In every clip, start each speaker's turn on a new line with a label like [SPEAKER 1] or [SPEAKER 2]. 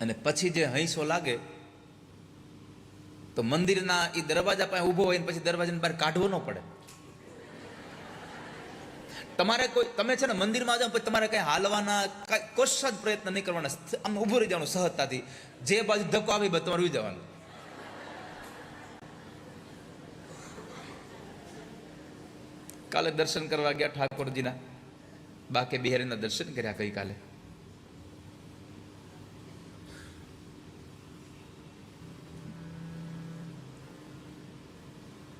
[SPEAKER 1] અને પછી જે હૈસો લાગે તો મંદિરના એ દરવાજા પાસે ઊભો હોય ને પછી દરવાજાની બહાર કાઢવો ન પડે. તમારે કોઈ તમે છે ને મંદિરમાં જાઓ પછી તમારે કઈ હાલવાના કોશિશ જ પ્રયત્ન નહીં કરવાના, આમ ઊભું રહી જવાનું સહજતાથી. જે બાજુ ધક્કો આવી બધું તમારે ઉઈ જવાનું. કાલે દર્શન કરવા ગયા ઠાકોરજીના, બાકે બિહારીના દર્શન કર્યા ગઈકાલે.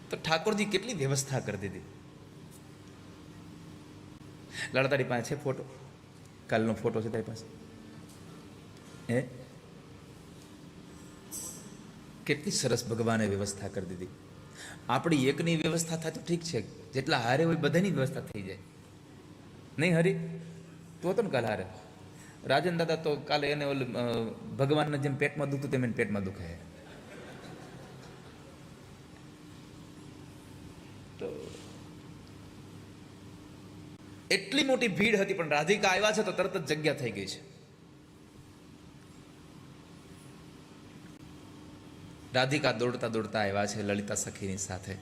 [SPEAKER 1] તો ઠાકોરજી કેટલી વ્યવસ્થા કરી દીધી. લાડા તારી પાસે છે ફોટો? કાલનો ફોટો છે તારી પાસે? કેટલી સરસ ભગવાને વ્યવસ્થા કરી દીધી. આપણી એકની વ્યવસ્થા થાય તો ઠીક છે, જેટલા હારે હોય બધાની વ્યવસ્થા થઈ જાય. નહીં હરી? તું હતો ને કાલે હારે? રાજન દાદા તો કાલે એને ઓલું ભગવાનને જેમ પેટમાં દુખતું તેમ એને પેટમાં દુખે. તો એટલી મોટી ભીડ હતી પણ રાધિકા આવ્યા છે તો તરત જ જગ્યા થઈ ગઈ છે. રાધિકા દોડતા દોડતા આવ્યા છે લલિતા સખીની સાથે.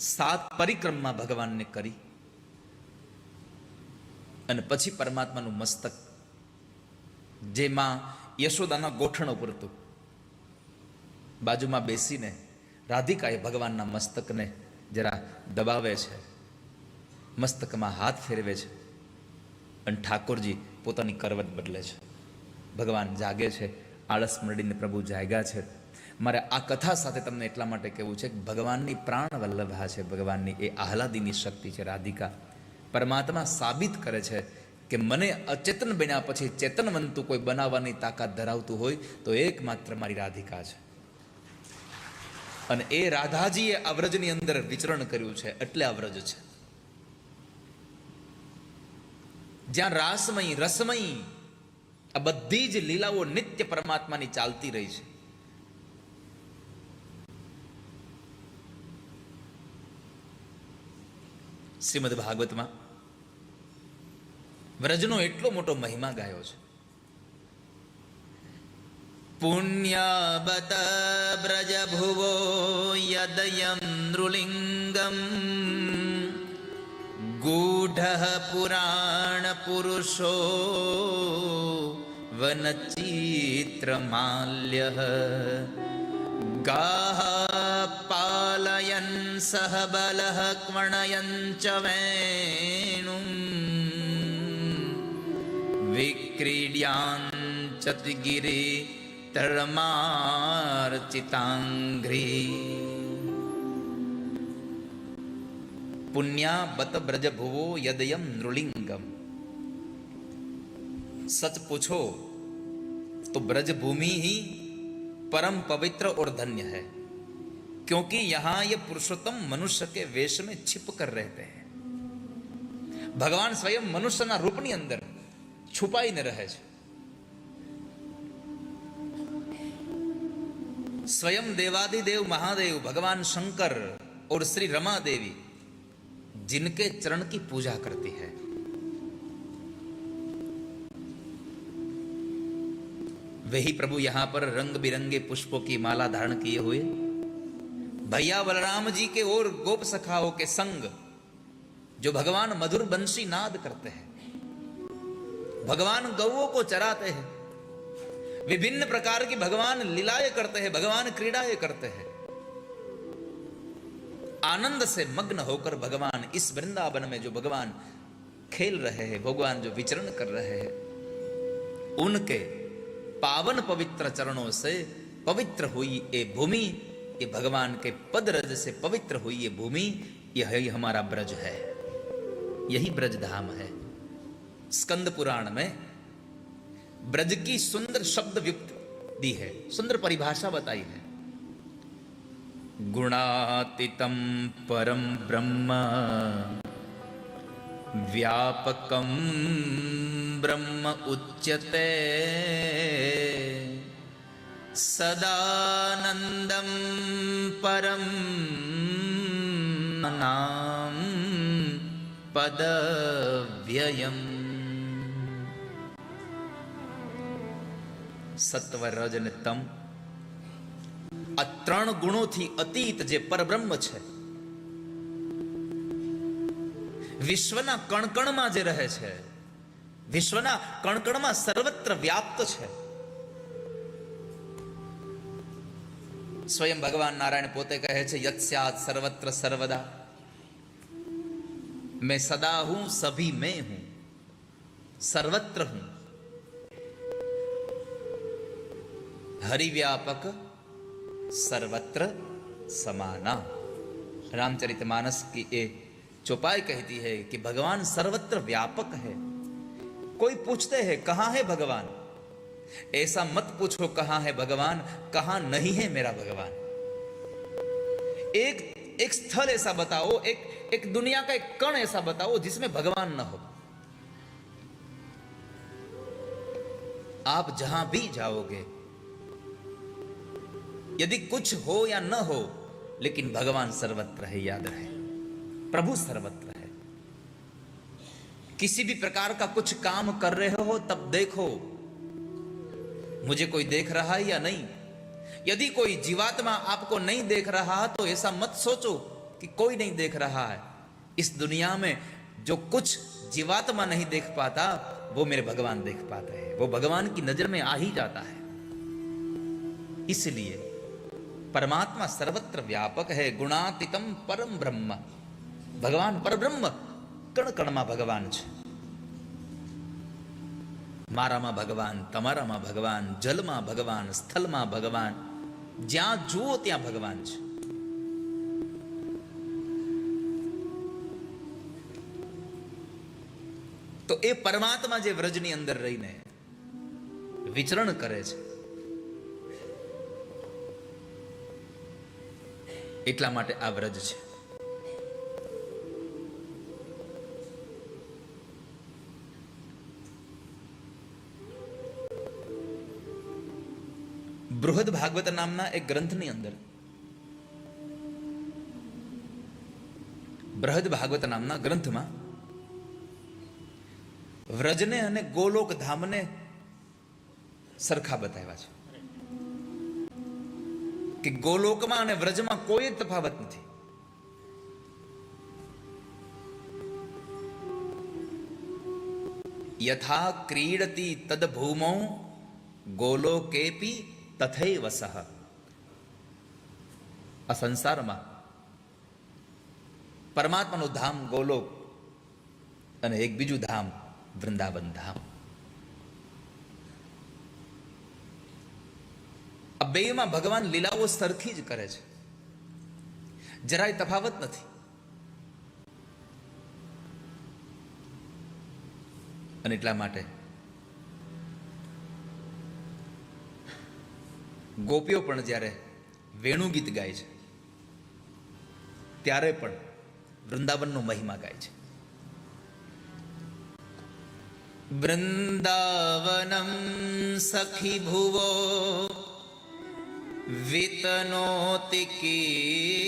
[SPEAKER 1] 7 પરિક્રમા ભગવાનને કરી અને પછી પરમાત્માનું મસ્તક જેમાં યશોદાના ગોઠણ ઉપર હતું, બાજુમાં બેસીને રાધિકાએ ભગવાનના મસ્તકને જરા દબાવે છે, મસ્તકમાં હાથ ફેરવે છે અને ઠાકોરજી પોતાની કરવત બદલે છે. ભગવાન જાગે છે, આળસ મરડીને પ્રભુ જાગ્યા છે. મારે આ કથા સાથે તમને એટલા માટે કહેવું છે કે ભગવાનની પ્રાણ વલ્લભા છે, ભગવાનની એ આહલાદીની શક્તિ છે રાધિકા. પરમાત્મા સાબિત કરે છે કે મને અચેતન બન્યા પછી ચેતનવંતું કોઈ બનાવવાની તાકાત ધરાવતું હોય તો એકમાત્ર મારી રાધિકા છે. અને એ રાધાજીએ આ વ્રજની અંદર વિચરણ કર્યું છે એટલે આ વ્રજ છે, જ્યાં રાસમય રસમય આ બધી જ લીલાઓ નિત્ય પરમાત્માની ચાલતી રહી છે. શ્રીમદ ભાગવતમાં વ્રજનો એટલો મોટો મહિમા ગાયો છે. પુણ્યબત બ્રજ ભુવો યદયં નૃલિંગમ ગૂઢ પુરાણ પુરુષો વનચિત્રમાલ્ય ગાહ પાલયન સહ બલઃ ક્વણયન ચ વેણું વિક્રીડ્યાન ચતિગિરે તરમાર્ચિતાંઘ્રી. पुण्या बत ब्रज भुवो यदयम नृलिंगम. सच पूछो तो ब्रज भूमि ही परम पवित्र और धन्य है, क्योंकि यहां ये पुरुषोत्तम मनुष्य के वेश में छिप कर रहते हैं. भगवान स्वयं मनुष्यना रूपनी अंदर છુપાઈને રહે છે. स्वयं देवादिदेव महादेव भगवान शंकर और श्री रमा देवी जिनके चरण की पूजा करती है. वही प्रभु यहां पर रंग बिरंगे पुष्पों की माला धारण किए हुए भैया बलराम जी के और गोप सखाओं के संग जो भगवान मधुर बंशी नाद करते हैं, भगवान गौओं को चराते हैं, विभिन्न प्रकार की भगवान लीलाएं करते हैं, भगवान क्रीड़ाएं करते हैं. आनंद से मग्न होकर भगवान इस वृंदावन में जो भगवान खेल रहे हैं, भगवान जो विचरण कर रहे हैं, उनके पावन पवित्र चरणों से पवित्र हुई ये भूमि, ये भगवान के पद रज से पवित्र हुई ये भूमि, यह हमारा ब्रज है, यही ब्रज धाम है. स्कंद पुराण में ब्रज की सुंदर शब्द युक्त दी है, सुंदर परिभाषा बताई है. गुणातीतं परम ब्रह्म व्यापकं ब्रह्म उच्यते सदानंदं परम नाम पदव्ययम्. સત્વ, રજ અને તમ, આ ત્રણ ગુણોથી અતીત જે પરબ્રહ્મ છે, વિશ્વના કણકણમાં જે રહે છે, વિશ્વના કણકણમાં સર્વત્ર વ્યાપ્ત છે. સ્વયં ભગવાન નારાયણ પોતે કહે છે, યત્સ્યાત સર્વત્ર સર્વદા, मैं सदा हूं, सभी में हूं, सर्वत्र हूं, हरिव्यापक सर्वत्र समाना. रामचरितमानस की ये चौपाई कहती है कि भगवान सर्वत्र व्यापक है. कोई पूछते हैं कहां है भगवान, ऐसा मत पूछो कहां है भगवान, कहां नहीं है मेरा भगवान. एक स्थल ऐसा बताओ, एक दुनिया का एक कण ऐसा बताओ जिसमें भगवान न हो. आप जहां भी जाओगे, यदि कुछ हो या न हो, लेकिन भगवान सर्वत्र है, याद रहे, प्रभु सर्वत्र है. किसी भी प्रकार का कुछ काम कर रहे हो तब देखो मुझे कोई देख रहा है या नहीं. यदि कोई जीवात्मा आपको नहीं देख रहा तो ऐसा मत सोचो कि कोई नहीं देख रहा है. इस दुनिया में जो कुछ जीवात्मा नहीं देख पाता वो मेरे भगवान देख पाते हैं, वो भगवान की नजर में आ ही जाता है. इसलिए परमात्मा सर्वत्र व्यापक है, गुणातीतम परम ब्रह्म. भगवान परब्रह्म कण कणમાં ભગવાન છે. મારામાં ભગવાન, તમારામાં ભગવાન, જલમાં ભગવાન, સ્થળમાં ભગવાન, જ્યાં જુઓ ત્યાં ભગવાન છે. તો એ પરમાત્મા જે વ્રજની અંદર રહીને વિચરણ કરે છે, એટલા માટે આ વ્રજ છે. બૃહદ ભાગવત નામના એક ગ્રંથની અંદર, બૃહદ ભાગવત નામના ગ્રંથમાં વ્રજને અને ગોલોક ધામને સરખા બતાવ્યા છે કે ગોલોકમાં અને વ્રજમાં કોઈ તફાવત નથી. યથા ક્રીડતી તદ ભૂમો ગોલોકેપી તથૈવ સહ. આ સંસારમાં પરમાત્માનું ધામ ગોલોક અને એક બીજું ધામ વૃંદાવન ધામ. આ બેમાં ભગવાન લીલાઓ સરખી જ કરે છે, જરાય તફાવત નથી. અને એટલા માટે ગોપીઓ પણ જ્યારે વેણુ ગીત ગાય છે ત્યારે પણ વૃંદાવનનો મહિમા ગાય છે. વૃંદાવનમ સખી ભુવો વિતનોતિ કીર્તિમ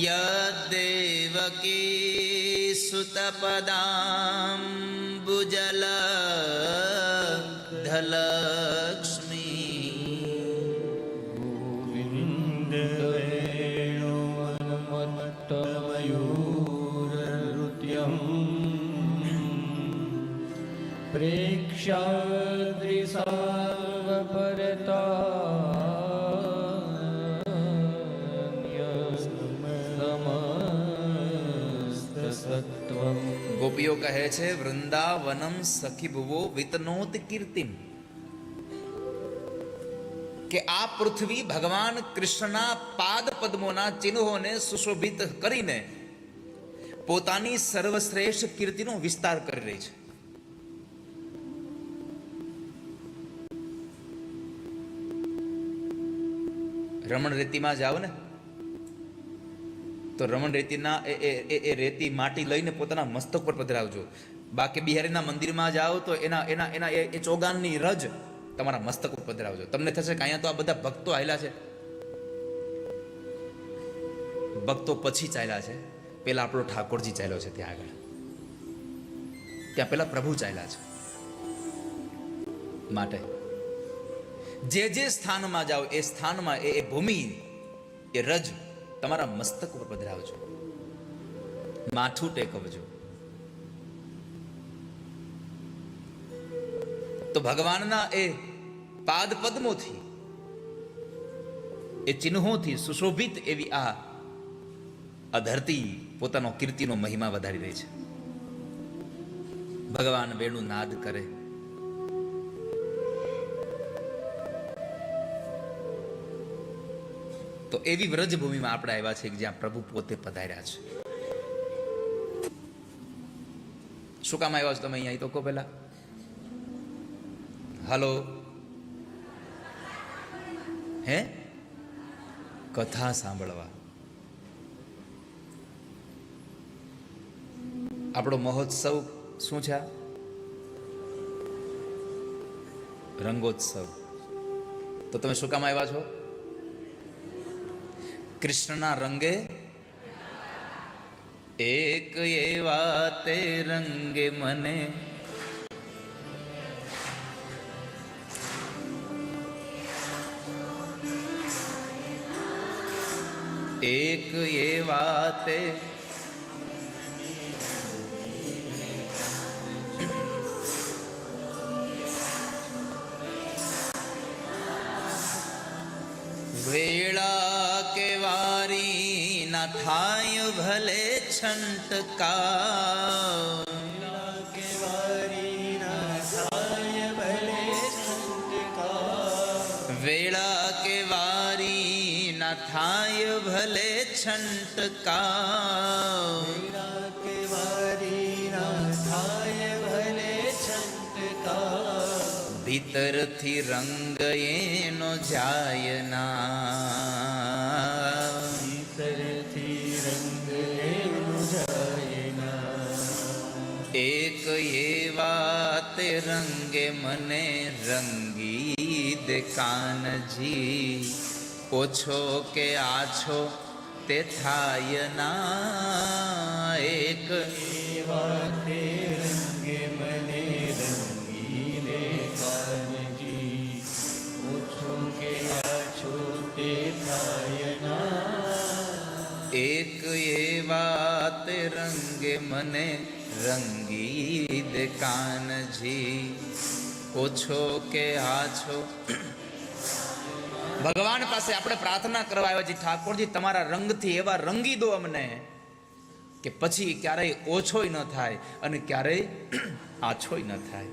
[SPEAKER 1] યદેવકી સુતપદાંબુજલ ધલક્ષ્મી.
[SPEAKER 2] ગોવિંદ વેણુમત્તમયુરનૃત્યમ પ્રેક્ષાદ્રિસાવપરતા.
[SPEAKER 1] ગોપીઓ કહે છે વૃંદાવનમ સખી ભુવો વિતનોત કીર્તિમ, કે આ પૃથ્વી ભગવાન કૃષ્ણના પાદ પદ્મોના ચિહ્નોને સુશોભિત કરીને પોતાની સર્વશ્રેષ્ઠ કીર્તિનો વિસ્તાર કરી રહી છે. રમણ રેતીમાં જાઓ ને તો રમણ રેતીના એ રેતી માટી લઈને પોતાના મસ્તક પર પધરાવજો. બાકી બિહારીના મંદિરમાં જાઓ તો એના એના એના એ ચોગાનની રજ તમારા મસ્તક ઉપર પધરાવજો. તમને થશે કે અહીંયા તો આ બધા ભક્તો આવેલા છે. ભક્તો પછી ચાલ્યા છે, પેલા આપણો ઠાકોરજી ચાલ્યો છે ત્યાં આગળ. ત્યાં પેલા પ્રભુ ચાલ્યા છે. માટે જે સ્થાનમાં જાઓ એ સ્થાનમાં એ ભૂમિ, એ રજ તમારા મસ્તક ઉપર પધરાવજો, માથું ટેકવજો. તો ભગવાનના એ પાદ પદ્મોથી, એ ચિહ્નોથી સુશોભિત એવી આ ધરતી પોતાનો કીર્તિનો મહિમા વધારી રહી છે. ભગવાન વેણુ નાદ કરે, તો એવી વ્રજભૂમિમાં આપણે આવ્યા છે કે જ્યાં પ્રભુ પોતે પધાર્યા છે. શું કામ આવ્યા છો તમે અહીંયા? તો કહો પેલા. હાલો, હે? કથા સાંભળવા. આપણો મહોત્સવ શું છે? રંગોત્સવ. તો તમે શું કામ આવ્યા છો? કૃષ્ણના રંગે એક એવા તે રંગે મને, એક એવા તે વેળા કે વારી ના થાય ભલે છંટકા, વેળા કે વારી ના થાય ભલે છંટકા, ભીતરથી રંગ એનો જાય ના, એક એવા તે રંગે મને રંગી દે કાનજી, ઓછો કે આછો તે થાય ના, એક એવા તે રંગે મને રંગી દે કાનજી, ઓછો કે આછો તે થાય ના, એક એવા તે રંગે મને રંગી દે કાનજી, ઓછો કે આછો. ભગવાન પાસે આપણે પ્રાર્થના કરવા આવ્યા છીએ, ઠાકોરજી તમારા રંગથી એવા રંગી દો અમને કે પછી ક્યારેય ઓછોય ન થાય અને ક્યારેય આછોય ન થાય.